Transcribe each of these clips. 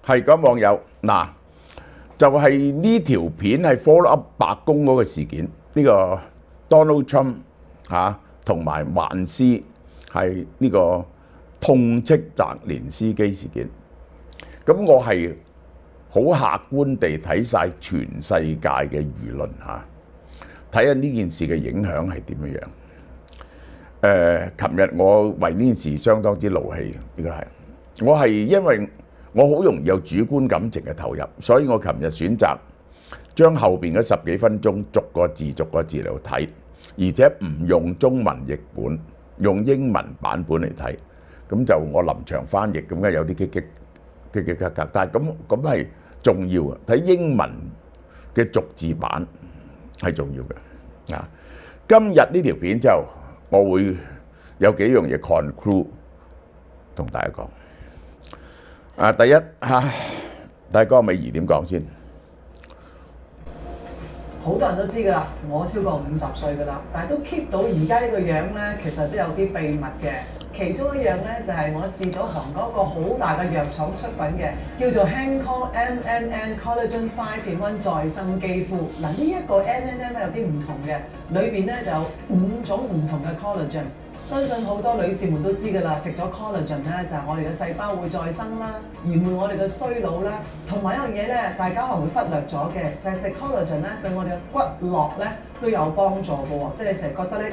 係咁網友嗱，就係呢條片係 follow up 白宮嗰個事件，呢個 Donald Trump 同埋萬斯係呢個痛斥澤連斯基事件。咁我係好客觀地睇晒全世界嘅輿論睇下呢件事嘅影響係點樣。琴日我為呢件事相當之怒氣，呢個係我係因為我好容易有主觀感情嘅投入，所以我琴日選擇將後邊嗰10幾分鐘逐個字嚟到睇，而且唔用中文譯本，用英文版本嚟睇。咁就我臨場翻譯，咁梗係有啲激格，但係咁係重要嘅。睇英文嘅逐字版係重要嘅。今日呢條片之後，我會有幾樣嘢 conclude 同大家講。第一大哥美儀點講先？好多人都知㗎啦，我超過50歲㗎啦，但係都 keep 到而家呢個樣咧，其實都有啲秘密嘅。其中一樣咧就係我試咗韓國一個好大嘅藥廠出品嘅，叫做 Hancol MNN Collagen 5-in-1再生肌膚。嗱，呢一個 MNN 咧有啲唔同嘅，裏邊咧就有5種唔同嘅 collagen。相信好多女士們都知㗎啦，食咗 collagen 咧就係我哋嘅細胞會再生啦，延緩我哋嘅衰老啦。同埋一樣嘢咧，大家可能會忽略咗嘅，就係食 collagen 咧對我哋嘅骨骼咧都有幫助嘅喎。即係你成日覺得咧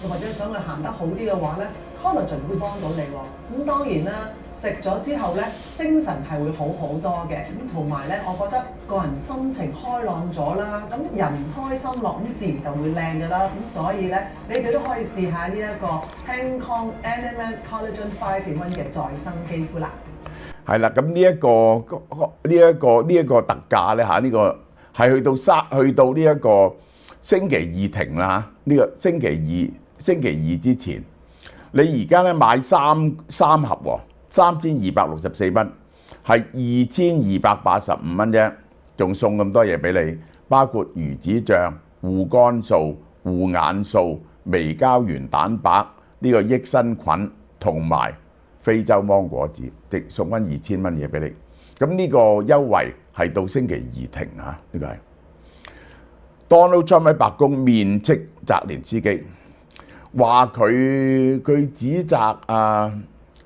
又或者想去行得好啲嘅話咧 ，collagen 會幫到你喎。咁當然啦。食咗之後咧，精神係會好好多嘅，咁同埋咧，我覺得個人心情開朗咗啦，咁人開心落，咁自然就會靚㗎啦，咁所以咧，你哋都可以試下呢一個 Hancol MNN Collagen 5-in-1嘅再生肌膚啦。係啦，咁呢一個特價咧呢個係去到呢一個星期二停啦呢個星期二之前，你而家咧買三盒喎。3264蚊，係2285蚊啫，仲送咁多嘢俾你，包括魚子醬、護肝素、護眼素、微膠原蛋白呢個益生菌同埋非洲芒果子，即送翻2000蚊嘢俾你。咁呢個優惠係到星期二停呢個係 Donald Trump 喺白宮面斥澤連斯基，話佢指責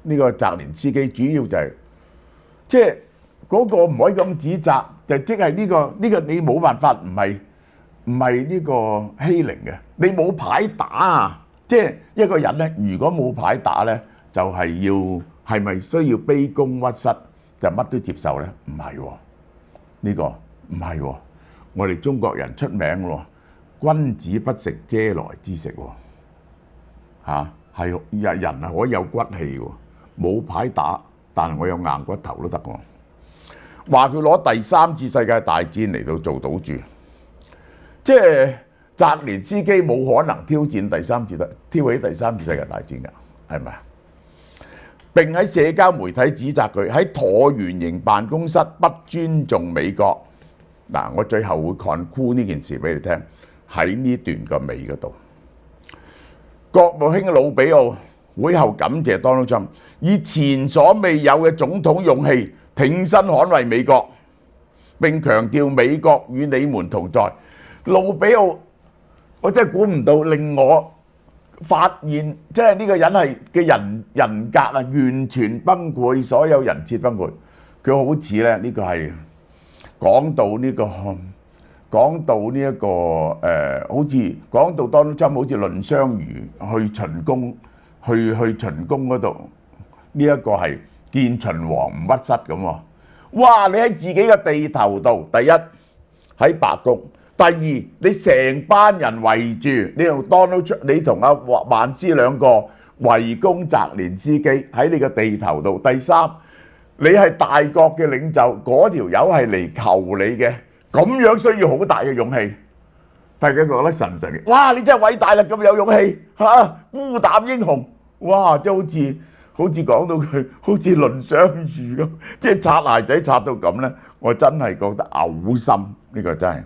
呢個澤連斯基主要就係即係嗰個唔可以咁指責，就即係呢個你冇辦法，唔係呢個欺凌嘅，你冇牌打即係一個人咧，如果冇牌打咧，就係咪需要卑躬屈膝就乜都接受咧？唔係喎，呢個唔係喎，我哋中國人出名喎，君子不食嗟來之食喎，係人係可以有骨氣喎。冇牌打，但係我有硬骨頭都得喎。話佢攞第3次世界大戰嚟到做賭注，即係澤連斯基冇可能挑起第三次世界大戰㗎，係咪啊？並喺社交媒體指責佢喺橢圓形辦公室不尊重美國。嗱，我最後會 conclude 呢件事俾你聽，喺呢段個尾嗰度。國務卿魯比奧會後感謝 Donald Trump 以前所未有嘅總統勇氣挺身捍衛美國，並強調美國與你們同在。魯比奧，我真係估唔到，令我發現即係呢個人係嘅人格完全崩潰，所有人設崩潰。佢好似咧呢個係講到呢個好似講到 Donald Trump 好似藺相如去秦宮。去秦宮嗰度，呢一個係見秦王唔屈膝咁喎。哇！你喺自己嘅地頭度，第一喺白宮，第二你成班人圍住，你同 Donald Trump，你同阿萬斯兩個圍攻澤連斯基喺你嘅地頭度。第三，你係大國嘅領袖，嗰條友係嚟求你嘅，咁樣需要好大嘅勇氣。大家覺得神唔神奇？哇！你真係偉大啦，咁有勇氣孤膽英雄。哇！即係好似講到佢好似藺相如咁，即係擦鞋仔擦到咁咧，我真係覺得嘔心。呢個真係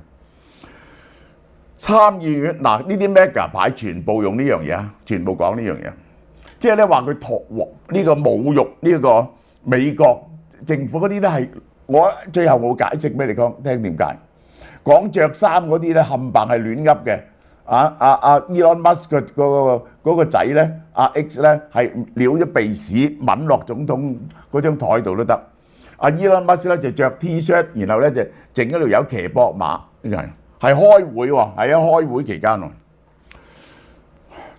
參議院嗱呢啲 mega 牌全部用呢樣嘢全部講呢樣嘢，即係咧話佢呢個侮辱呢個美國政府嗰啲咧係我最後冇解釋俾你講聽點解。講着衫嗰啲咧冚唪唥係亂噏嘅。Elon Musk 嗰個仔咧，X 咧係撩咗鼻屎抿落總統嗰張台度都得。Elon Musk 咧就着 T-shirt， 然後咧就整嗰條友騎膊馬，係開會喎，係開會期間喎。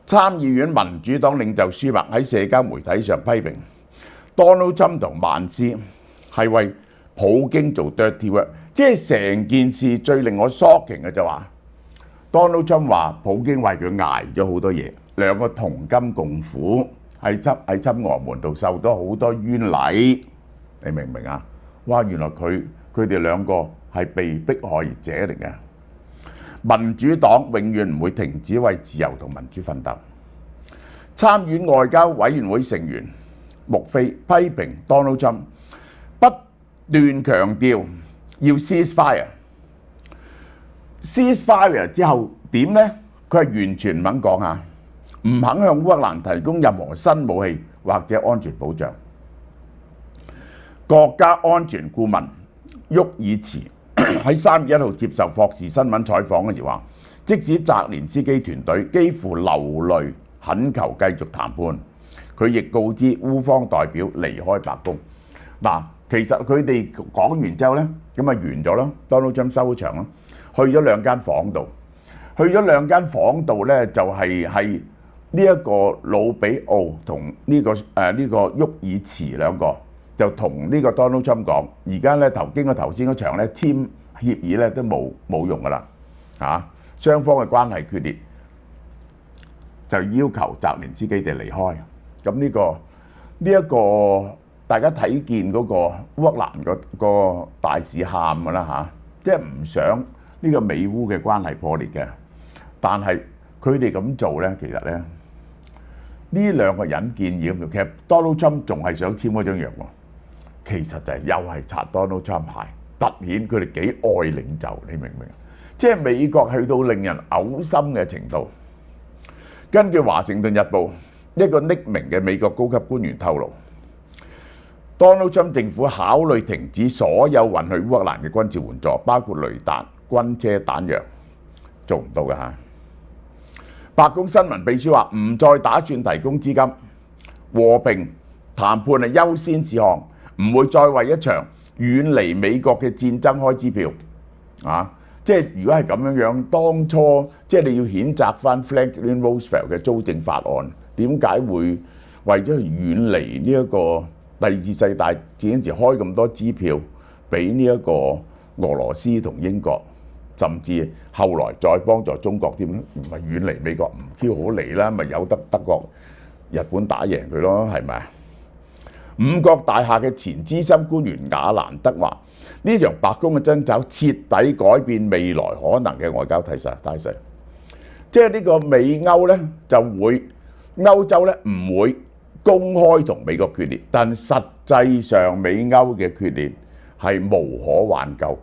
參議院民主黨領袖舒默喺社交媒體上批評 Donald Trump 同曼斯係為普京做 dirty work， 即係成件事最令我 shocking 嘅就話 Donald Trump 話普京為佢捱咗好多嘢，兩個同甘共苦，喺親俄門度受咗好多冤禮，你明唔明啊？哇！原來佢哋兩個係被迫害者嚟嘅。民主黨永遠唔會停止為自由同民主奮鬥。參院外交委員會成員穆菲批評 Donald Trump 不斷強調要 ceasefire 之後點呢？佢係完全唔肯講下，唔肯向烏克蘭提供任何新武器或者安全保障。國家安全顧問沃爾茨喺3月1號接受霍士新聞採訪嘅時候話，即使澤連斯基團隊幾乎流淚懇求繼續談判，佢亦告知烏方代表離開白宮。嗱，其實佢哋講完之後呢，咁啊完咗咯 ，Donald Trump 收場咯，去咗兩間房度，就係呢一個魯比奧同呢個沃爾茨兩個。就同呢個 Donald Trump 講，而家咧經過頭先嗰場咧簽協議咧都冇用噶啦，雙方嘅關係決裂，就要求澤連斯基哋離開。咁呢一個大家睇見嗰個烏克蘭個大使喊噶啦即係唔想呢個美烏嘅關係破裂嘅。但係佢哋咁做咧，其實咧呢兩個人建議咁做，其實 Donald Trump 仲係想簽嗰張約喎。其實就係又係擦 Donald Trump 鞋，突顯佢哋幾愛領袖，你明唔明？即係美國去到令人嘔心嘅程度。根據華盛頓日報一個匿名嘅美國高級官員透露 ，Donald Trump 政府考慮停止所有運去烏克蘭嘅軍事援助，包括雷達、軍車、彈藥，做唔到㗎嚇。白宮新聞秘書話唔再打算提供資金，和平談判係優先事項。唔會再為一場遠離美國嘅戰爭開支票，即係如果係咁樣，當初即係你要譴責翻 Franklin Roosevelt 嘅租借法案，點解會為咗遠離呢一個第二次世界大戰嗰時開咁多支票俾呢一個俄羅斯同英國，甚至後來再幫助中國添？唔係遠離美國唔 Q 好嚟啦，咪由得德國、日本打贏佢咯，係咪？五角大廈嘅前資深官員亞蘭德話：呢場白宮嘅爭吵徹底改變未來可能嘅外交態勢，即係呢個美歐呢就會歐洲呢唔會公開同美國決裂，但實際上美歐嘅決裂係無可挽救。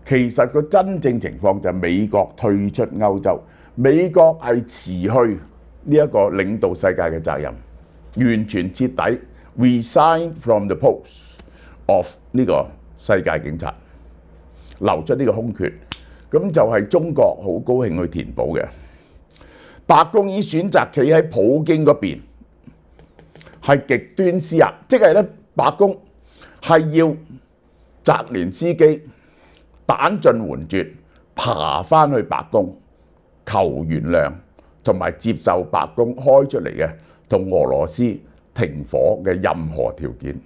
其實個真正情況就係美國退出歐洲，美國係辭去呢一個領導世界嘅責任，完全徹底。Resign from the post of 呢個世界警察，留出呢個空缺，咁就係中國好高興去填補嘅。白宮已選擇企喺普京嗰邊，係極端施壓，即係咧白宮係要澤連斯基彈盡援絕，爬翻去白宮求原諒，同埋接受白宮開出嚟嘅同俄羅斯停火嘅任何條件。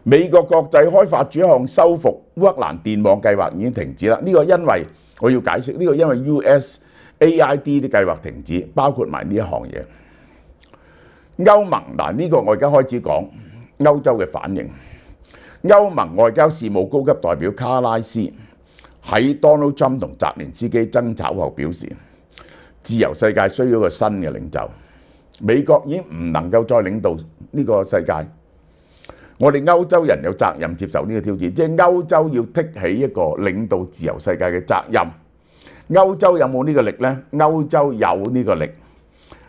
美國國際開發署一項修復烏克蘭電網計劃已經停止啦。呢個因為我要解釋，呢個因為 USAID 啲計劃停止，包括埋呢一項嘢。歐盟嗱，呢個我而家開始講歐洲嘅反應。歐盟外交事務高級代表卡拉斯喺 Donald Trump 同澤連斯基爭吵後表示，自由世界需要一個新嘅領袖。美國已經唔能夠再領導呢個世界，我哋歐洲人有責任接受呢個挑戰，即係歐洲要剔起一個領導自由世界嘅責任。歐洲有冇呢個力呢？歐洲有呢個力。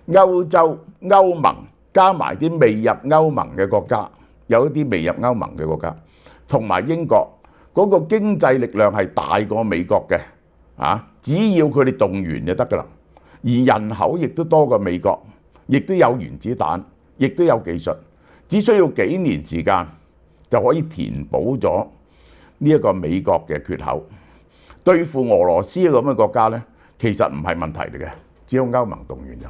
歐盟加埋啲未入歐盟嘅國家，有一啲未入歐盟嘅國家，同埋英國嗰個經濟力量係大過美國嘅只要佢哋動員就得㗎啦。而人口亦都多過美國，亦都有原子彈，亦都有技術，只需要幾年時間就可以填補咗呢一個美國嘅缺口。對付俄羅斯咁嘅國家呢，其實唔係問題嚟嘅，只要歐盟動員就。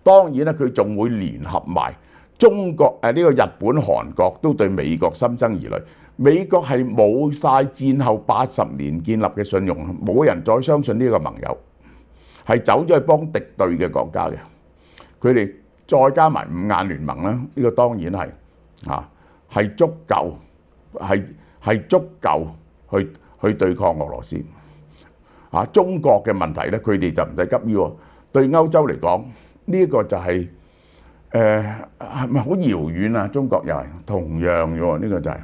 當然咧，佢仲會聯合埋中國呢個日本、韓國都對美國心生疑慮。美國係冇晒戰後80年建立嘅信用，冇人再相信呢個盟友，係走咗去幫敵對嘅國家嘅。佢哋再加埋五眼聯盟啦，呢個當然係足夠，係足夠去對抗俄羅斯。中國嘅問題咧，佢哋就唔使急於喎。對歐洲嚟講，呢個就係係咪好遙遠啊？中國又係同樣嘅喎，呢個就係。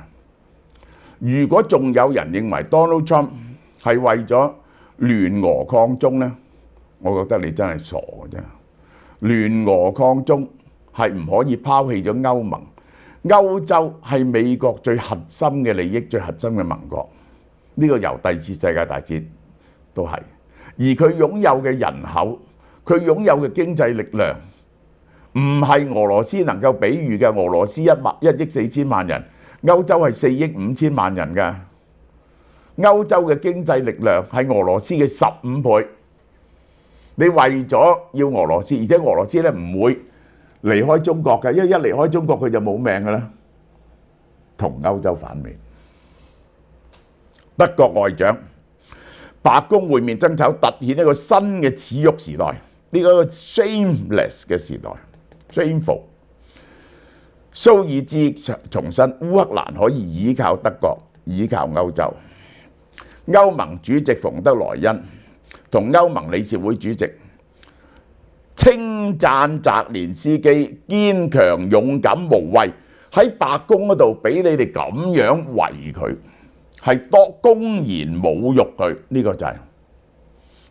如果仲有人認為 Donald Trump 係為咗聯俄抗中呢，我覺得你真係傻嘅啫。聯俄抗中係唔可以拋棄咗歐盟，歐洲係美國最核心嘅利益、最核心嘅盟國。呢個由第二次世界大戰都係，而佢擁有嘅人口，佢擁有嘅經濟力量，唔係俄羅斯能夠比喻嘅。俄羅斯1億4千萬人，歐洲係4億5千萬人㗎。歐洲嘅經濟力量係俄羅斯嘅15倍。你為咗要俄羅斯，而且俄羅斯咧唔會離開中國嘅，因為一離開中國佢就冇命㗎啦。同歐洲反面，德國外長白宮會面爭吵，突顯一個新嘅恥辱時代，呢個 shameless 嘅時代 ，shameful。蘇爾茲重申烏克蘭可以依靠德國，依靠歐洲。歐盟主席馮德萊恩同歐盟理事會主席稱讚澤連斯基堅強勇敢無畏，喺白宮嗰度俾你哋咁樣圍佢，係多公然侮辱佢，呢個就係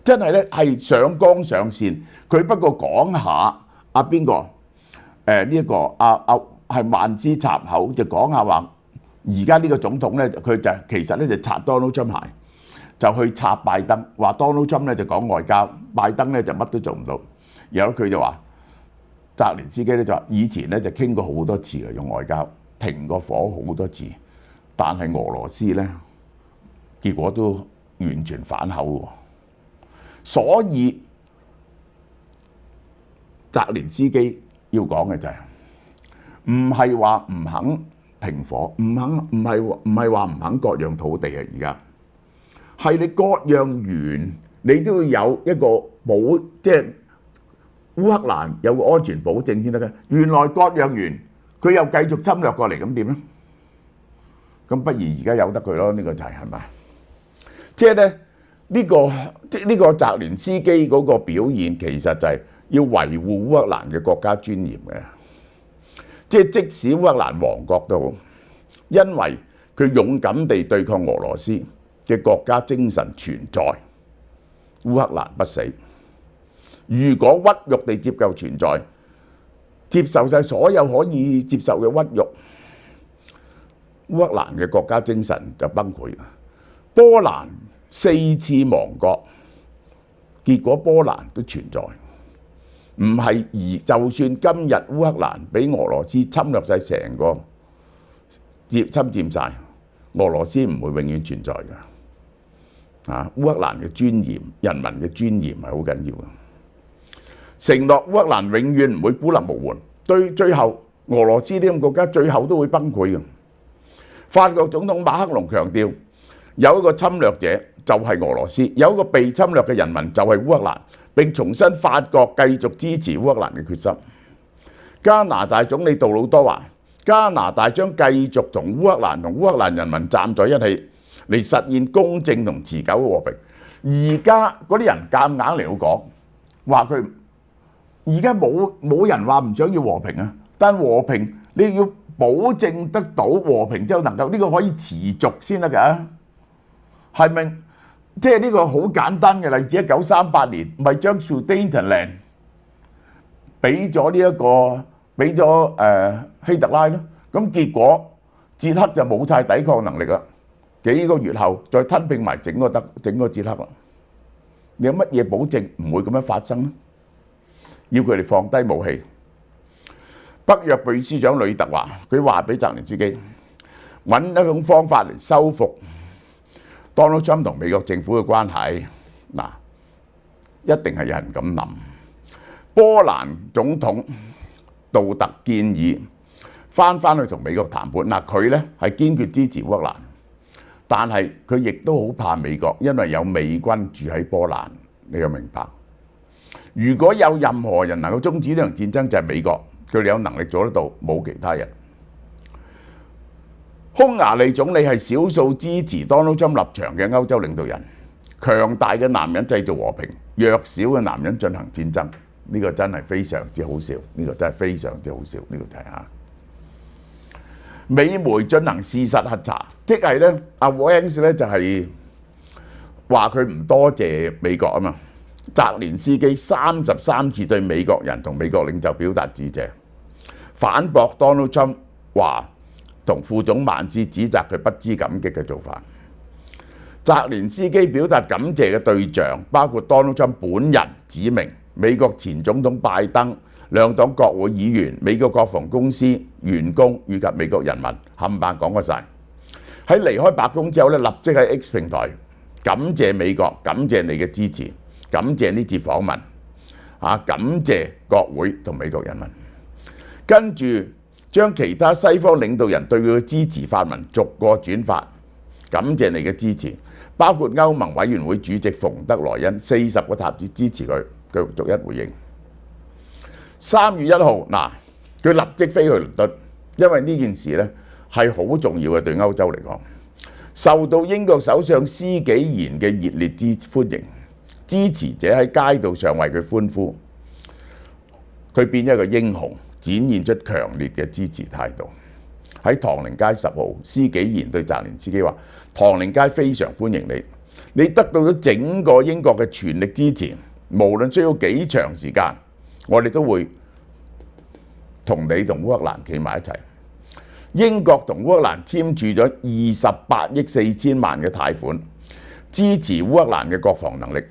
真係咧係上綱上線。佢不過講下邊個呢一個係萬枝插口，就講下話而家呢個總統咧，佢就其實咧就插 Donald Trump 鞋，就去插拜登，話 Donald Trump 咧就講外交，拜登咧就乜都做唔到。然後佢就話澤連斯基咧就話以前咧就傾過好多次嘅用外交，停過火好多次，但係俄羅斯咧結果都完全反口喎。所以澤連斯基要講嘅就係唔係話唔肯停火，唔係話唔肯割讓土地啊！而家係你割讓完，你都要有一個保，即係烏克蘭有個安全保證先得嘅。原來割讓完，佢又繼續侵略過嚟，咁點咧？咁不如而家由得佢咯，呢個就係咪？即係咧呢個澤連斯基嗰個表現，其實就係要維護烏克蘭嘅國家尊嚴嘅。即係即使烏克蘭亡國都好，因為佢勇敢地對抗俄羅斯嘅國家精神存在，烏克蘭不死。如果屈辱地接受存在，接受晒所有可以接受嘅屈辱，烏克蘭嘅國家精神就崩潰。波蘭4次亡國，結果波蘭都存在。唔係就算今日烏克蘭俾俄羅斯侵略晒成個侵佔晒，俄羅斯唔會永遠存在嘅。烏克蘭嘅尊嚴、人民嘅尊嚴係好緊要嘅。承諾烏克蘭永遠唔會孤立無援，對最後俄羅斯呢個國家最後都會崩潰嘅。法國總統馬克龍強調，有一個侵略者就係俄羅斯，有一個被侵略嘅人民就係烏克蘭。並重申法國繼續支持烏克蘭嘅決心。加拿大總理杜魯多話：加拿大將繼續同烏克蘭人民站在一起，嚟實現公正同持久嘅和平。而家嗰啲人夾硬嚟講，話佢而家冇人話唔想要和平啊，但和平你要保證得到和平之後能夠呢個可以持續先得㗎，係咪？即係呢個好簡單嘅例子，1938年咪將 Sudetenland 俾咗希特拉咯。咁結果捷克就冇晒抵抗能力啦，幾個月後再吞併埋整個捷克啦。你有乜嘢保證唔會咁樣發生呢？要佢哋放低武器。北約秘書長呂特話：佢話俾澤連斯基揾一種方法嚟修復 Donald Trump 同美國政府嘅關係。嗱，一定係有人咁諗。波蘭總統杜特建議翻去同美國談判。嗱，佢呢係堅決支持烏克蘭，但係佢亦都好怕美國，因為有美軍住喺波蘭。你要明白，如果有任何人能夠終止呢場戰爭，就係美國。佢哋有能力做得到，冇其他人。匈牙利總理係少數支持 Donald Trump 立場嘅歐洲領導人。強大嘅男人製造和平，弱小嘅男人進行戰爭。呢個真係非常之好笑，呢個真係非常之好笑。呢個就係嚇。美媒進行事實核查，即係咧阿 Vance 咧就係話佢唔多謝美國啊嘛。澤連斯基33次對美國人同美國領袖表達致謝，反駁 Donald Trump 話同副總曼斯指責佢不知感激嘅做法。澤連斯基表達感謝嘅對象包括 Donald Trump 本人，指明美國前總統拜登、兩黨國會議員、美國國防公司員工以及美國人民，冚唪唥講過晒。喺離開白宮之後咧，立即喺 X 平台感謝美國，感謝你嘅支持，感謝呢次訪問，感謝國會同美國人民。跟住將其他西方領導人對佢嘅支持發文逐個轉發，感謝你嘅支持，包括歐盟委員會主席馮德萊恩40個塔子支持佢，佢逐一回應。3月1號嗱，佢立即飛去倫敦，因為呢件事呢係好重要嘅對歐洲嚟講，受到英國首相施紀賢嘅熱烈歡迎。支持者喺街道上為佢歡呼，佢變一個英雄，展現出強烈嘅支持態度。喺唐寧街10號，施紀賢對澤連斯基話：唐寧街非常歡迎你，你得到咗整個英國嘅全力支持，無論需要幾長時間，我哋都會同你同烏克蘭企埋一齊。英國同烏克蘭簽署咗28億4千萬嘅貸款，支持烏克蘭嘅國防能力。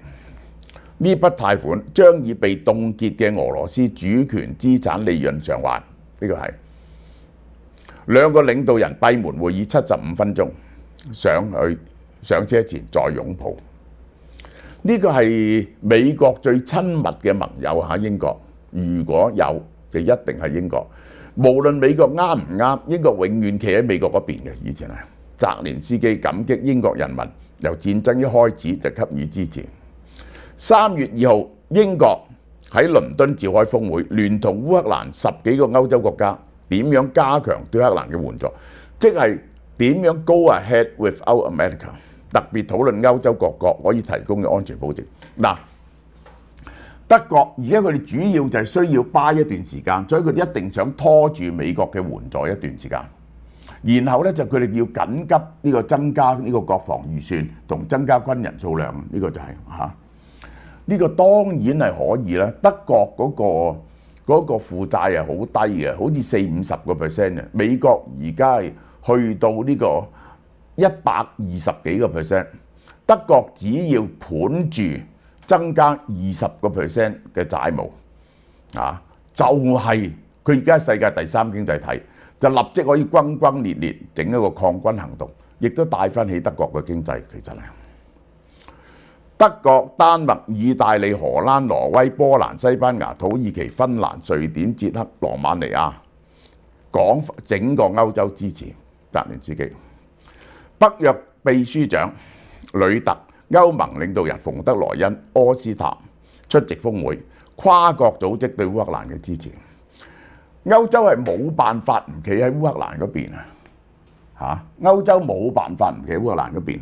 呢筆貸款將以被凍結嘅俄羅斯主權資產利潤償還。呢個係兩個領導人閉門會議75分鐘，上車前再擁抱。呢個係美國最親密嘅盟友嚇，英國如果有就一定係英國。無論美國啱唔啱，英國永遠企喺美國嗰邊嘅。以前係澤連斯基感激英國人民，由戰爭一開始就給予支持。3月2號，英國喺倫敦召開峰會，聯同烏克蘭10幾個歐洲國家點樣加強對烏克蘭嘅援助，即係點樣 go ahead without America， 特別討論歐洲各國可以提供嘅安全保證。嗱，德國而家佢哋主要就係需要buy一段時間，所以佢哋一定想拖住美國嘅援助一段時間，然後咧就佢哋要緊急呢個增加呢個國防預算同增加軍人數量，呢個就係嚇。呢個當然係可以啦。德國嗰個負債係好低嘅，好似40-50%嘅。美國而家係去到呢個120幾個%。德國只要盤住增加20% 嘅債務，就係佢而家世界第3經濟體，就立即可以轟轟烈烈整一個抗軍行動，亦都帶翻起德國嘅經濟。其實係德國、丹麥、意大利、荷蘭、挪威、波蘭、西班牙、土耳其、芬蘭、瑞典、捷克、羅馬尼亞，講整個歐洲支持澤連斯基。北約秘書長呂特、歐盟領導人馮德萊恩、柯斯塔出席峰會，跨國組織對烏克蘭嘅支持。歐洲係冇辦法唔企喺烏克蘭嗰邊啊！歐洲冇辦法唔企喺烏克蘭嗰邊。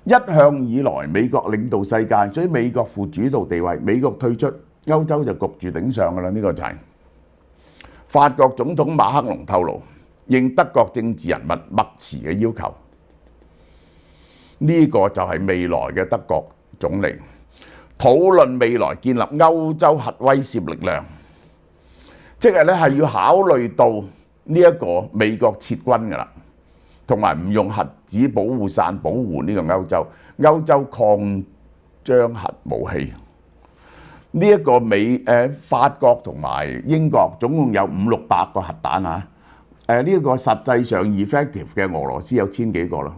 一向以來，美國領導世界，所以美國負主導地位。美國退出，歐洲就焗住頂上㗎啦。呢個就係法國總統馬克龍透露，應德國政治人物默茨嘅要求，呢個就係未來嘅德國總理討論未來建立歐洲核威懾力量，即係咧係要考慮到呢一個美國撤軍㗎啦，同埋唔用核子保護傘保護呢個歐洲，歐洲擴張核武器。呢一個法國同埋英國總共有500-600個核彈嚇。呢一個實際上 effective 嘅俄羅斯有1000幾個啦。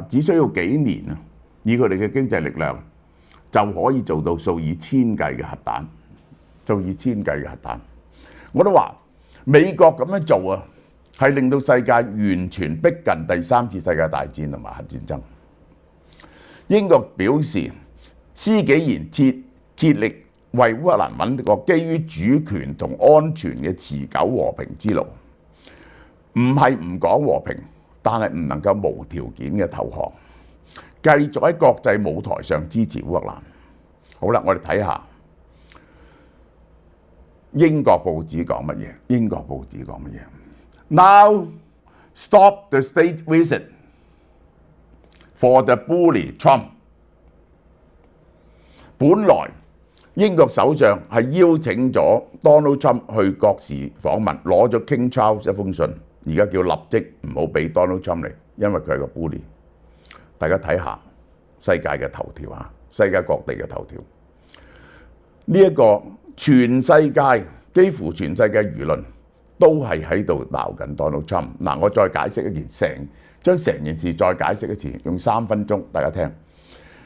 只需要幾年啊，以佢哋嘅經濟力量就可以做到數以千計嘅核彈，數以千計嘅核彈。我都話美國咁樣做啊，係令到世界完全逼近第3次世界大戰同埋核戰爭。英國表示，施紀賢竭力為烏克蘭揾個基於主權同安全嘅持久和平之路，唔係唔講和平，但係唔能夠無條件嘅投降，繼續喺國際舞台上支持烏克蘭。好啦，我哋睇下英國報紙講乜嘢？英國報紙講乜嘢 ？Now stop the state visit for the bully Trump。本來英國首相係邀請咗 Donald Trump 去國事訪問，攞咗 King Charles 一封信，而家叫立即唔好俾 Donald Trump 嚟，因為佢係個 bully。大家睇下世界嘅頭條啊，世界各地嘅頭條。呢一個全世界幾乎全世界輿論都係喺度鬧緊 Donald Trump。嗱，我再解釋一件將成件事再解釋一次，用3分鐘大家聽。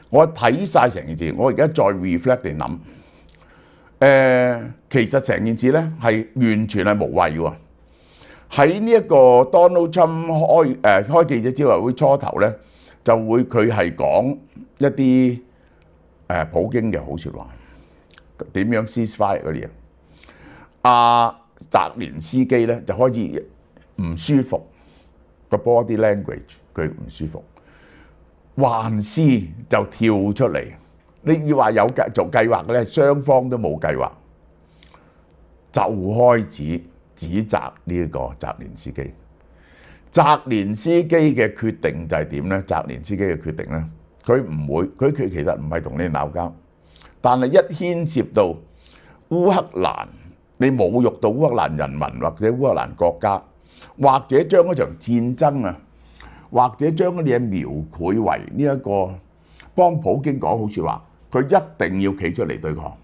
我睇晒成件事，我而家再 reflect 地諗，其實成件事咧係完全係無謂嘅喎。喺呢一個 Donald Trump 開記者招待會初頭咧，就會佢係講一啲普京嘅好説話，點樣 ceasefire 嗰啲嘢。澤連斯基咧就開始唔舒服，個 body language 佢唔舒服。還是就跳出嚟，你要話有做計劃嘅咧，雙方都冇計劃，就開始指責呢一個澤連斯基。澤連斯基嘅決定就係點咧？澤連斯基嘅決定咧，佢唔會，佢其實唔係同你鬧交，但係一牽涉到烏克蘭，你侮辱到烏克蘭人民或者烏克蘭國家，或者將嗰場戰爭啊，或者將嗰啲嘢描繪為呢一個幫普京講好説話，佢一定要企出嚟對抗，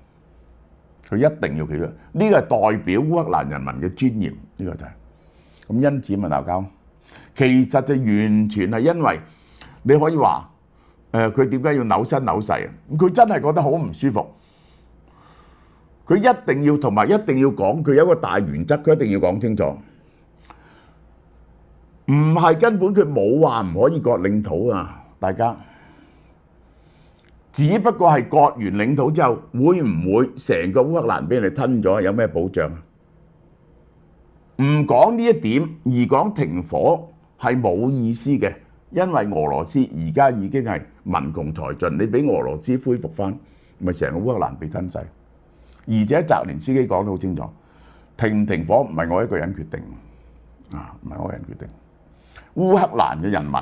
佢一定要企出嚟。呢個係代表烏克蘭人民嘅尊嚴，呢個就係咁。因此咪鬧交。其實就完全係因為你可以話佢點解要扭身扭勢啊？佢真係覺得好唔舒服，佢一定要同埋一定要講，佢有一個大原則，佢一定要講清楚。唔係根本佢冇話唔可以割領土啊！大家，只不過係割完領土之後，會唔會成個烏克蘭俾人哋吞咗？有咩保障啊？唔講呢一點，而講停火係冇意思嘅，因為俄羅斯而家已經係民窮財盡，你俾俄羅斯恢復翻，咪成個烏克蘭被吞噬。而且澤連斯基講得好清楚，停唔停火唔係我一個人決定，唔係我一個人決定。烏克蘭嘅人民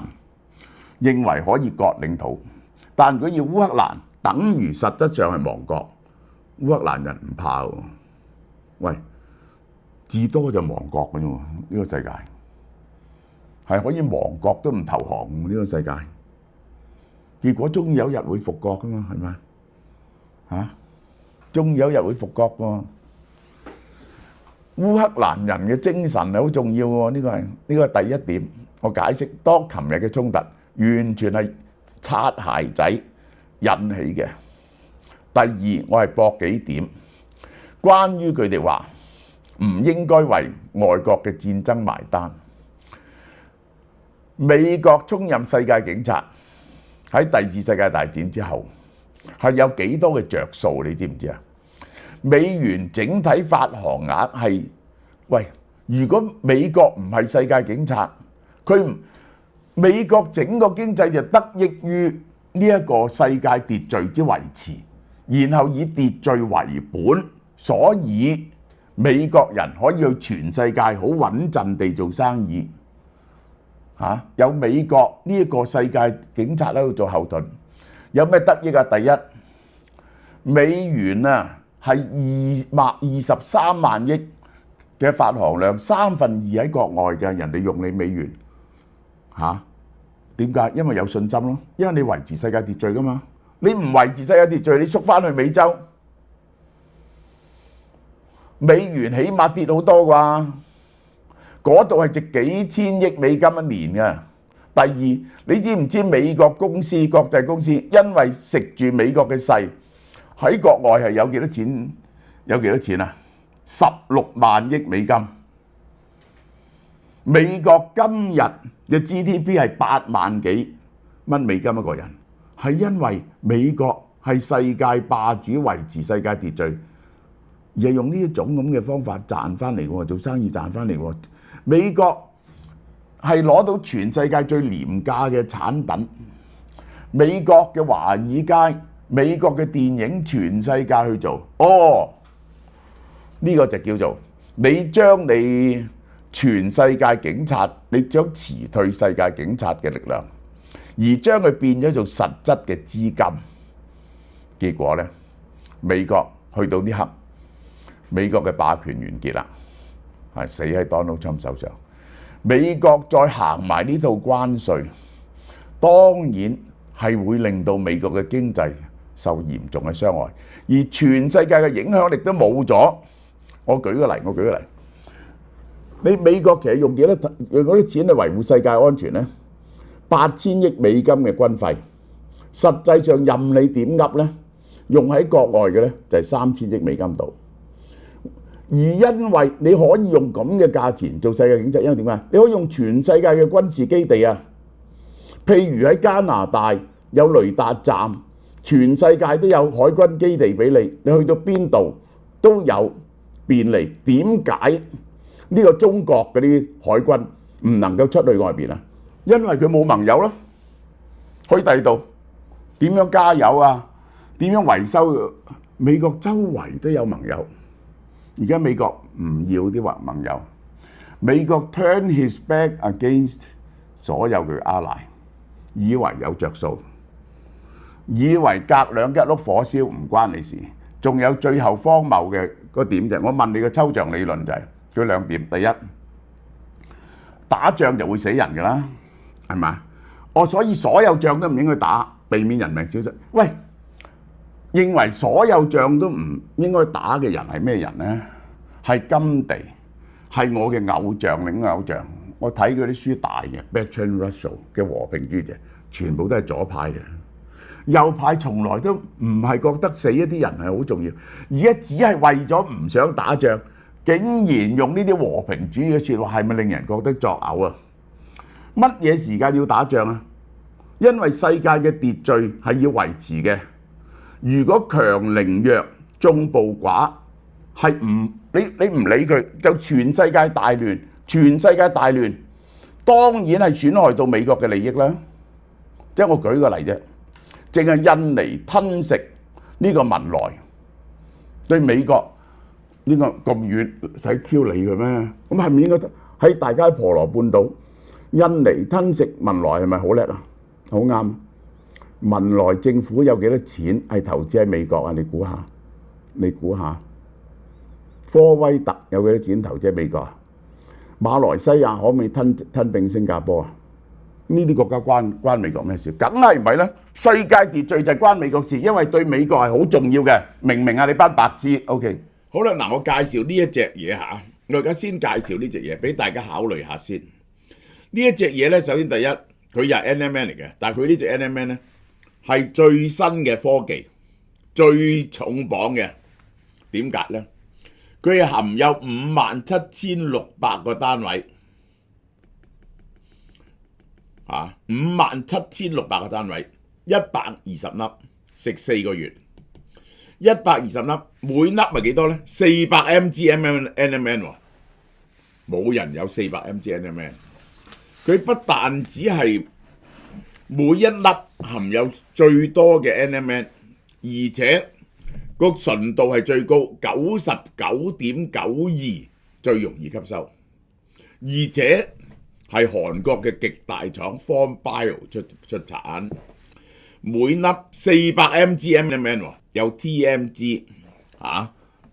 認為可以割領土，但如果要烏克蘭，等於實質上係亡國。烏克蘭人唔怕喎，喂，至多就亡國嘅啫喎，呢個世界係可以亡國都唔投降，呢個世界。結果終有一日會復國噶嘛，係咪？終有一日會復國喎。烏克蘭人嘅精神係好重要喎，呢個係第一點。我解釋，當琴日嘅衝突完全係擦鞋仔引起嘅。第二，我係駁幾點，關於佢哋話唔應該為外國嘅戰爭埋單。美國充任世界警察喺第2次世界大戰之後係有幾多嘅着數？你知唔知啊？美元整體發行額係，喂，如果美國唔係世界警察，美國整個經濟就得益於呢一個世界秩序之維持，然後以秩序為本，所以美國人可以去全世界好穩陣地做生意。有美國呢一個世界警察喺度做後盾，有咩得益啊？第一，美元啊係23萬億嘅發行量2/3喺國外嘅，人哋用你美元嚇，點解？因為有信心咯，因為你維持世界秩序噶嘛。你唔維持世界秩序，你縮翻去美洲，美元起碼跌好多啩。嗰度係值幾千億美金一年嘅。第二，你知唔知美國公司、國際公司因為食住美國嘅勢，喺國外係有幾多錢？有幾多錢啊？16萬億美金。美國今日嘅 GDP 係8萬幾蚊美金一個人，係因為美國係世界霸主，維持世界秩序，而係用呢一種咁嘅方法賺翻嚟喎，做生意賺翻嚟喎。美國係攞到全世界最廉價嘅產品，美國嘅華爾街、美國嘅電影，全世界去做。呢個就叫做你將你全世界警察，你將辭退世界警察嘅力量，而將佢變咗做實質嘅資金。結果呢，美國去到呢刻，美國嘅霸權完結啦，係死喺 Donald Trump 手上。美國再行埋呢套關稅，當然係會令到美國嘅經濟受嚴重嘅傷害，而全世界嘅影響力都冇咗。我舉個例，你美國其實用嗰啲錢去維護世界安全呢？8000億美金嘅軍費，實際上任你點噏呢，用喺國外嘅呢就係3000億美金度。而因為你可以用咁嘅價錢做世界經濟，因為點解？你可以用全世界嘅軍事基地啊，譬如喺加拿大有雷達站，全世界都有海軍基地俾你，你去到邊度都有便利。點解呢個中國嗰啲海軍唔能夠出去外邊啊？因為佢冇盟友咯。去第二度點樣加油啊？點樣維修？美國周圍都有盟友。而家美國唔要啲盟友，美國 turn his back against 所有嘅 ally， 以為有着數，以為隔兩一碌火燒唔關你事。仲有最後荒謬嘅嗰點啫，我問你嘅抽象理論就係佢兩點：第一，打仗就會死人㗎啦，係咪？所以所有仗都唔應該打，避免人命消失。喂！認為所有仗都唔應該打嘅人係咩人呢？係甘地，係我嘅偶像，另一個偶像。我睇佢啲書大嘅 Bertrand Russell 嘅和平主義者，全部都係左派嘅。右派從來都唔係覺得死一啲人係好重要，而家只係為咗唔想打仗，竟然用呢啲和平主義嘅説話，係咪令人覺得作嘔啊？乜嘢時間要打仗啊？因為世界嘅秩序係要維持嘅。如果強凌弱、眾暴寡，係你唔理佢，就全世界大亂，全世界大亂，當然係損害到美國嘅利益啦。即係我舉個例啫，淨係印尼吞食呢個文萊，對美國呢個咁遠使 Q 理佢咩？咁係咪應該喺大家婆羅半島，印尼吞食文萊係咪好叻啊？好啱。文萊政府有幾多錢係投資喺美國啊？你估下，你估下。科威特有幾多錢投資喺美國啊？馬來西亞可唔可以吞併新加坡啊？呢啲國家關美國咩事？梗係唔係啦！世界秩序就係關美國事，因為對美國係好重要嘅。明唔明啊？你班白痴 ？OK， 好啦，嗱，我介紹呢一隻嘢嚇，我而家先介紹呢隻嘢俾大家考慮下先。呢一隻嘢咧，首先第一，佢又係 NMN 嚟嘅，但係佢呢隻 NMN 咧係最新嘅科技，最重磅嘅。點解咧？佢係含有57,600個單位。57,600個單位，120粒，食4個月，120粒，每粒係幾多呢？400 mg/NMN 喎，冇人有400 mg/NMN。佢不但只係每一粒含有最多嘅 NMN， 而且個純度係最高，99.92%，最容易吸收，而且係韓國嘅極大廠 Form Bio 出產，每粒400 mg/NMN 喎，有 TMG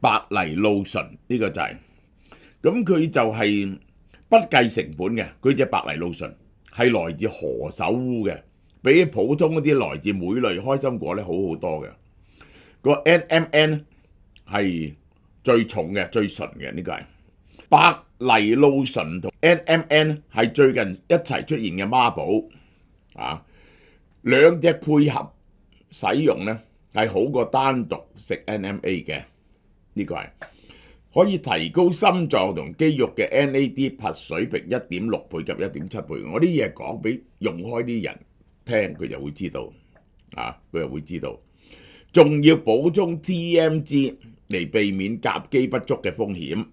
白藜蘆醇呢個就係咁佢就係不計成本嘅，佢隻白藜蘆醇係來自何首烏嘅，比普通嗰啲來自莓類開心果咧好好多嘅。個 NMN 係最重嘅、最純嘅，呢個係白藜蘆醇同 NMN 係最近一齊出現嘅孖寶啊，兩隻配合使用咧係好過單獨食 NMA 嘅，呢個係可以提高心臟同肌肉嘅 NAD+ 水平1.6倍及1.7倍。我啲嘢講俾用開啲人聽，佢就會知道啊，佢就會知道。仲要補充 TMG 嚟避免鉀肌不足嘅風險，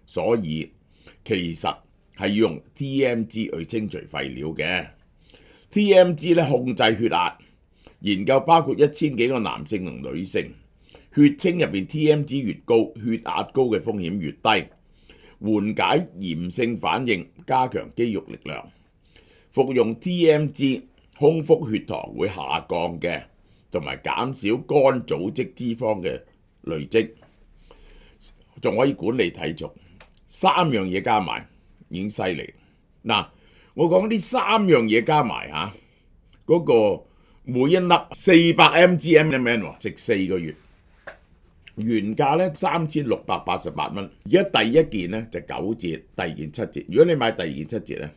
所以其實係要用 TMG 去清除廢料嘅。TMG 咧控制血壓，研究包括1000幾個男性同女性，血清入邊 TMG 越高，血壓高嘅風險越低，緩解炎性反應，加強肌肉力量。服用 TMG， 空腹血糖會下降嘅，同埋減少肝組織脂肪嘅累積，仲可以管理體重。3樣嘢加埋已經犀利。嗱，我講呢3樣嘢加埋嚇，嗰個每一粒400 mg/ml 食4個月，原價咧3688蚊，而家第一件咧就9折，第二件7折。如果你買第二件7折咧，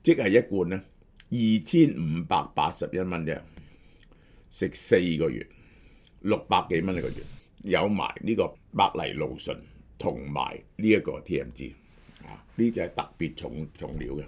即係一罐咧2581蚊啫，食4個月，600幾蚊一個月，有埋呢個白藜蘆醇同埋呢一個 TMG 啊，呢就係特別重料嘅。